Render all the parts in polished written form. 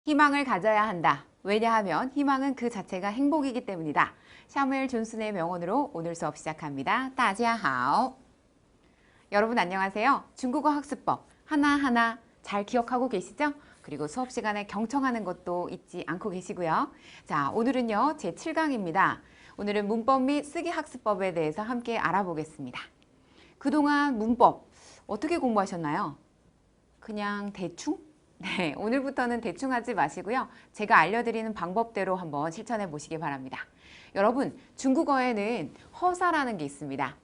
희망을 가져야 한다. 왜냐하면 희망은 그 자체가 행복이기 때문이다. 샤무엘 존슨의 명언으로 오늘 수업 시작합니다. 大家好. 여러분 안녕하세요. 중국어 학습법 하나하나 잘 기억하고 계시죠? 그리고 수업 시간에 경청하는 것도 잊지 않고 계시고요. 자, 오늘은요 제7강입니다. 오늘은 문법 및 쓰기 학습법에 대해서 함께 알아보겠습니다. 그동안 문법 어떻게 공부하셨나요? 그냥 대충? 네, 오늘부터는 대충 하지 마시고요. 제가 알려드리는 방법대로 한번 실천해 보시기 바랍니다. 여러분, 중국어에는 허사라는 게 있습니다.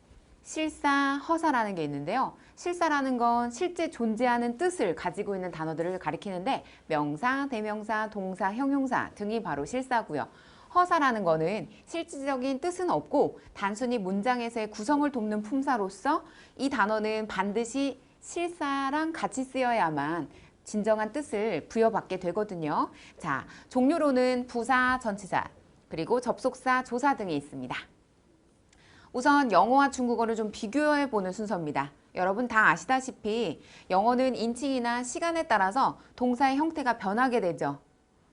실사, 허사라는 게 있는데요. 실사라는 건 실제 존재하는 뜻을 가지고 있는 단어들을 가리키는데 명사, 대명사, 동사, 형용사 등이 바로 실사고요. 허사라는 거는 실질적인 뜻은 없고 단순히 문장에서의 구성을 돕는 품사로서 이 단어는 반드시 실사랑 같이 쓰여야만 진정한 뜻을 부여받게 되거든요. 자, 종류로는 부사, 전치사, 그리고 접속사, 조사 등이 있습니다. 우선 영어와 중국어를 좀 비교해 보는 순서입니다. 여러분 다 아시다시피 영어는 인칭이나 시간에 따라서 동사의 형태가 변하게 되죠.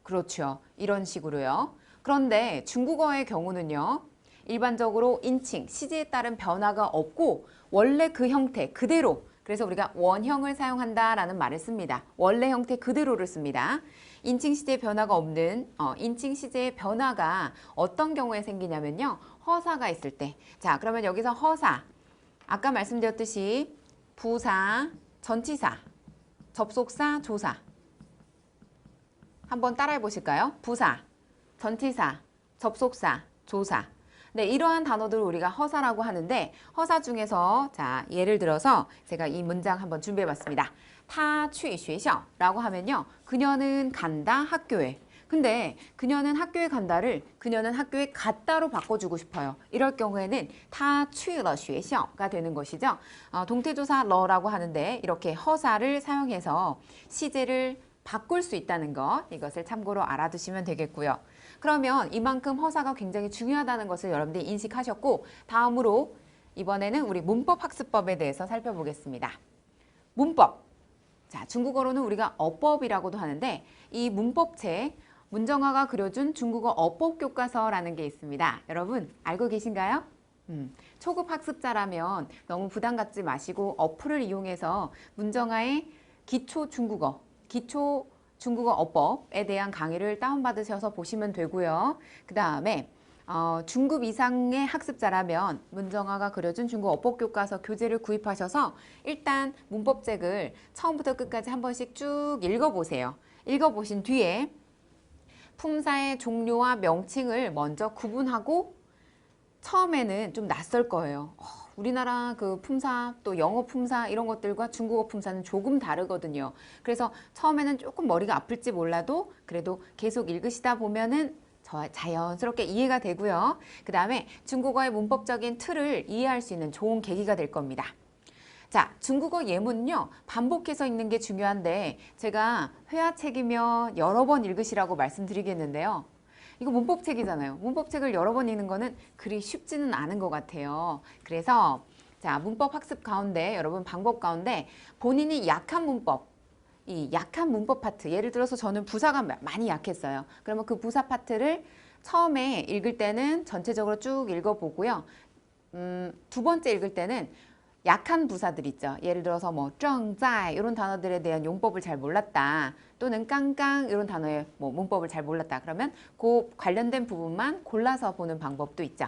그렇죠. 이런 식으로요. 그런데 중국어의 경우는요. 일반적으로 인칭, 시제에 따른 변화가 없고 원래 그 형태 그대로, 그래서 우리가 원형을 사용한다라는 말을 씁니다. 원래 형태 그대로를 씁니다. 인칭 시제의 변화가 없는 인칭 시제의 변화가 어떤 경우에 생기냐면요. 허사가 있을 때. 자, 그러면 여기서 허사. 아까 말씀드렸듯이 부사, 전치사, 접속사, 조사. 한번 따라해 보실까요? 부사, 전치사, 접속사, 조사. 네, 이러한 단어들을 우리가 허사라고 하는데 허사 중에서 자, 예를 들어서 제가 이 문장 한번 준비해 봤습니다. 他去学校라고 하면요. 그녀는 간다 학교에. 근데 그녀는 학교에 간다를 그녀는 학교에 갔다로 바꿔주고 싶어요. 이럴 경우에는 他去了学校가 되는 것이죠. 동태조사 러라고 하는데 이렇게 허사를 사용해서 시제를 바꿀 수 있다는 것, 이것을 참고로 알아두시면 되겠고요. 그러면 이만큼 허사가 굉장히 중요하다는 것을 여러분들이 인식하셨고, 다음으로 이번에는 우리 문법 학습법에 대해서 살펴보겠습니다. 문법. 자, 중국어로는 우리가 어법이라고도 하는데 이 문법책, 문정아가 그려준 중국어 어법 교과서라는 게 있습니다. 여러분 알고 계신가요? 초급 학습자라면 너무 부담 갖지 마시고 어플을 이용해서 문정아의 기초 중국어 어법에 대한 강의를 다운받으셔서 보시면 되고요. 그 다음에 중급 이상의 학습자라면 문정아가 그려준 중국어 어법 교과서 교재를 구입하셔서 일단 문법책을 처음부터 끝까지 한 번씩 쭉 읽어보세요. 읽어보신 뒤에 품사의 종류와 명칭을 먼저 구분하고 처음에는 좀 낯설 거예요. 우리나라 그 품사 또 영어 품사 이런 것들과 중국어 품사는 조금 다르거든요. 그래서 처음에는 조금 머리가 아플지 몰라도 그래도 계속 읽으시다 보면은 자연스럽게 이해가 되고요. 그 다음에 중국어의 문법적인 틀을 이해할 수 있는 좋은 계기가 될 겁니다. 자, 중국어 예문은요. 반복해서 읽는 게 중요한데 제가 회화책이면 여러 번 읽으시라고 말씀드리겠는데요. 이거 문법책이잖아요. 문법책을 여러 번 읽는 거는 그리 쉽지는 않은 것 같아요. 그래서 자, 문법 학습 가운데 여러분 방법 가운데 본인이 약한 문법, 이 약한 문법 파트, 예를 들어서 저는 부사가 많이 약했어요. 그러면 그 부사 파트를 처음에 읽을 때는 전체적으로 쭉 읽어보고요. 두 번째 읽을 때는 약한 부사들 있죠. 예를 들어서 뭐 정자 이런 단어들에 대한 용법을 잘 몰랐다. 또는 깡깡 이런 단어의 뭐 문법을 잘 몰랐다. 그러면 그 관련된 부분만 골라서 보는 방법도 있죠.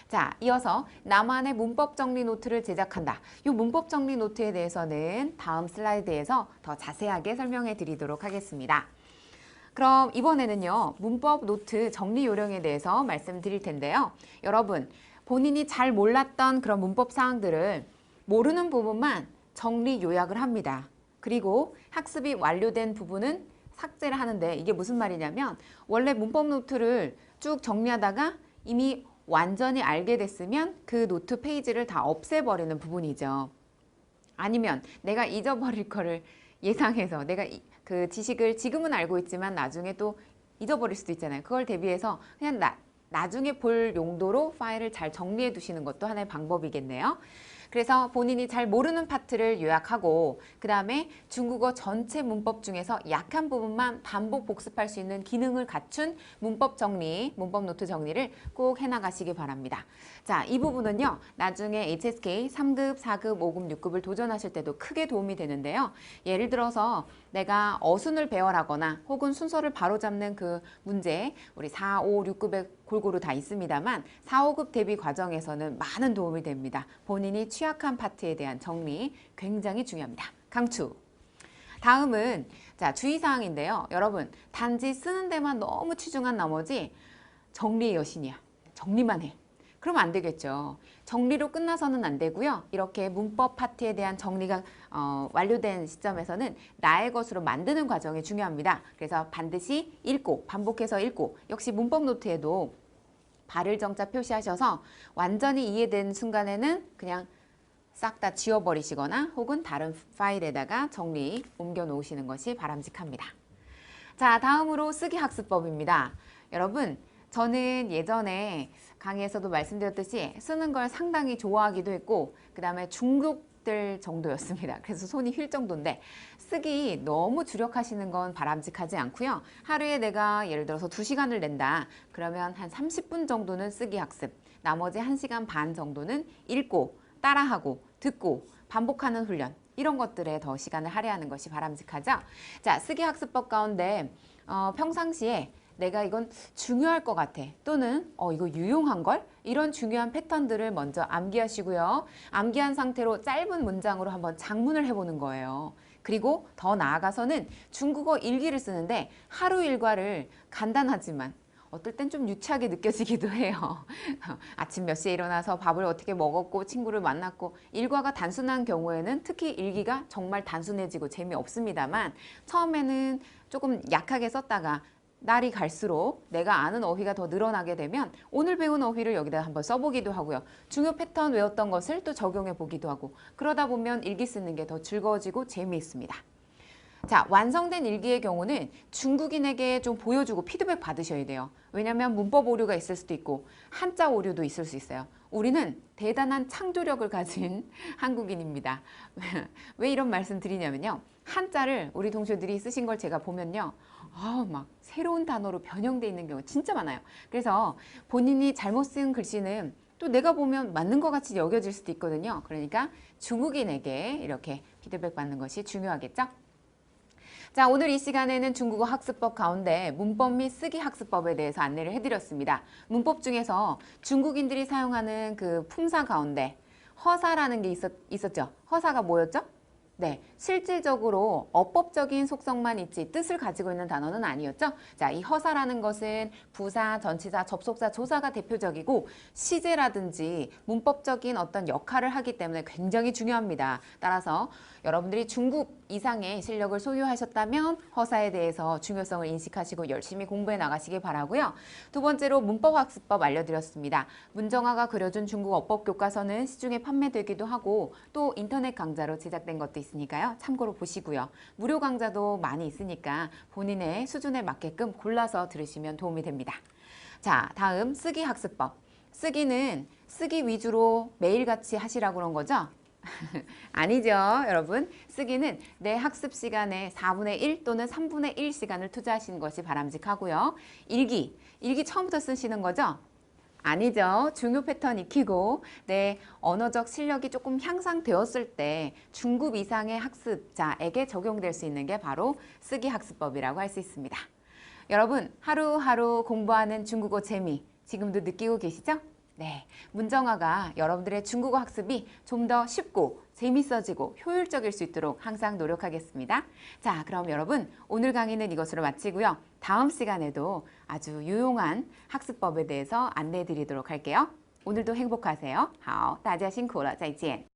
자, 이어서 나만의 문법 정리 노트를 제작한다. 이 문법 정리 노트에 대해서는 다음 슬라이드에서 더 자세하게 설명해 드리도록 하겠습니다. 그럼 이번에는요. 문법 노트 정리 요령에 대해서 말씀드릴 텐데요. 여러분, 본인이 잘 몰랐던 그런 문법 사항들을 모르는 부분만 정리 요약을 합니다. 그리고 학습이 완료된 부분은 삭제를 하는데 이게 무슨 말이냐면 원래 문법 노트를 쭉 정리하다가 이미 완전히 알게 됐으면 그 노트 페이지를 다 없애버리는 부분이죠. 아니면 내가 잊어버릴 거를 예상해서 내가 그 지식을 지금은 알고 있지만 나중에 또 잊어버릴 수도 있잖아요. 그걸 대비해서 그냥 나중에 볼 용도로 파일을 잘 정리해 두시는 것도 하나의 방법이겠네요. 그래서 본인이 잘 모르는 파트를 요약하고 그 다음에 중국어 전체 문법 중에서 약한 부분만 반복 복습할 수 있는 기능을 갖춘 문법 정리, 문법 노트 정리를 꼭 해나가시기 바랍니다. 자, 이 부분은요. 나중에 HSK 3급, 4급, 5급, 6급을 도전하실 때도 크게 도움이 되는데요. 예를 들어서 내가 어순을 배열하거나 혹은 순서를 바로잡는 그 문제 우리 4, 5, 6급에 골고루 다 있습니다만 4, 5급 대비 과정에서는 많은 도움이 됩니다. 본인이 취약한 파트에 대한 정리 굉장히 중요합니다. 강추. 다음은 자 주의사항인데요. 여러분 단지 쓰는 데만 너무 치중한 나머지 정리의 여신이야. 정리만 해. 그러면 안 되겠죠. 정리로 끝나서는 안 되고요. 이렇게 문법 파트에 대한 정리가 완료된 시점에서는 나의 것으로 만드는 과정이 중요합니다. 그래서 반드시 읽고 반복해서 읽고 역시 문법 노트에도 발을 정자 표시하셔서 완전히 이해된 순간에는 그냥 싹 다 지워버리시거나 혹은 다른 파일에다가 정리 옮겨 놓으시는 것이 바람직합니다. 자, 다음으로 쓰기 학습법입니다. 여러분 저는 예전에 강의에서도 말씀드렸듯이 쓰는 걸 상당히 좋아하기도 했고 그 다음에 중독될 정도였습니다. 그래서 손이 휠 정도인데 쓰기 너무 주력하시는 건 바람직하지 않고요. 하루에 내가 예를 들어서 2시간을 낸다. 그러면 한 30분 정도는 쓰기 학습, 나머지 1시간 반 정도는 읽고 따라하고 듣고 반복하는 훈련 이런 것들에 더 시간을 할애하는 것이 바람직하죠. 자, 쓰기 학습법 가운데 평상시에 내가 이건 중요할 것 같아 또는 이거 유용한걸? 이런 중요한 패턴들을 먼저 암기하시고요. 암기한 상태로 짧은 문장으로 한번 작문을 해보는 거예요. 그리고 더 나아가서는 중국어 일기를 쓰는데 하루 일과를 간단하지만 어떨 땐 좀 유치하게 느껴지기도 해요. 아침 몇 시에 일어나서 밥을 어떻게 먹었고 친구를 만났고 일과가 단순한 경우에는 특히 일기가 정말 단순해지고 재미없습니다만 처음에는 조금 약하게 썼다가 날이 갈수록 내가 아는 어휘가 더 늘어나게 되면 오늘 배운 어휘를 여기다 한번 써보기도 하고요. 중요 패턴 외웠던 것을 또 적용해 보기도 하고 그러다 보면 일기 쓰는 게 더 즐거워지고 재미있습니다. 자, 완성된 일기의 경우는 중국인에게 좀 보여주고 피드백 받으셔야 돼요. 왜냐하면 문법 오류가 있을 수도 있고 한자 오류도 있을 수 있어요. 우리는 대단한 창조력을 가진 한국인입니다. 왜 이런 말씀 드리냐면요. 한자를 우리 동료들이 쓰신 걸 제가 보면요. 막 새로운 단어로 변형되어 있는 경우 진짜 많아요. 그래서 본인이 잘못 쓴 글씨는 또 내가 보면 맞는 것 같이 여겨질 수도 있거든요. 그러니까 중국인에게 이렇게 피드백 받는 것이 중요하겠죠. 자, 오늘 이 시간에는 중국어 학습법 가운데 문법 및 쓰기 학습법에 대해서 안내를 해드렸습니다. 문법 중에서 중국인들이 사용하는 그 품사 가운데 허사라는 게 있었죠. 허사가 뭐였죠? 네, 실질적으로 어법적인 속성만 있지 뜻을 가지고 있는 단어는 아니었죠. 자, 이 허사라는 것은 부사, 전치사, 접속사, 조사가 대표적이고 시제라든지 문법적인 어떤 역할을 하기 때문에 굉장히 중요합니다. 따라서 여러분들이 중급 이상의 실력을 소유하셨다면 허사에 대해서 중요성을 인식하시고 열심히 공부해 나가시기 바라고요. 두 번째로 문법학습법 알려드렸습니다. 문정아가 그려준 중국 어법 교과서는 시중에 판매되기도 하고 또 인터넷 강좌로 제작된 것도 있으니까요. 참고로 보시고요. 무료 강좌도 많이 있으니까 본인의 수준에 맞게끔 골라서 들으시면 도움이 됩니다. 자, 다음 쓰기 학습법. 쓰기는 쓰기 위주로 매일같이 하시라고 그런 거죠? 아니죠, 여러분. 쓰기는 내 학습 시간의 4분의 1 또는 3분의 1 시간을 투자하시는 것이 바람직하고요. 일기 처음부터 쓰시는 거죠? 아니죠. 중요 패턴 익히고 내 언어적 실력이 조금 향상되었을 때 중급 이상의 학습자에게 적용될 수 있는 게 바로 쓰기 학습법이라고 할 수 있습니다. 여러분, 하루하루 공부하는 중국어 재미 지금도 느끼고 계시죠? 네, 문정아가 여러분들의 중국어 학습이 좀 더 쉽고 재밌어지고 효율적일 수 있도록 항상 노력하겠습니다. 자, 그럼 여러분 오늘 강의는 이것으로 마치고요. 다음 시간에도 아주 유용한 학습법에 대해서 안내해 드리도록 할게요. 오늘도 행복하세요. 好，大家辛苦了，再见。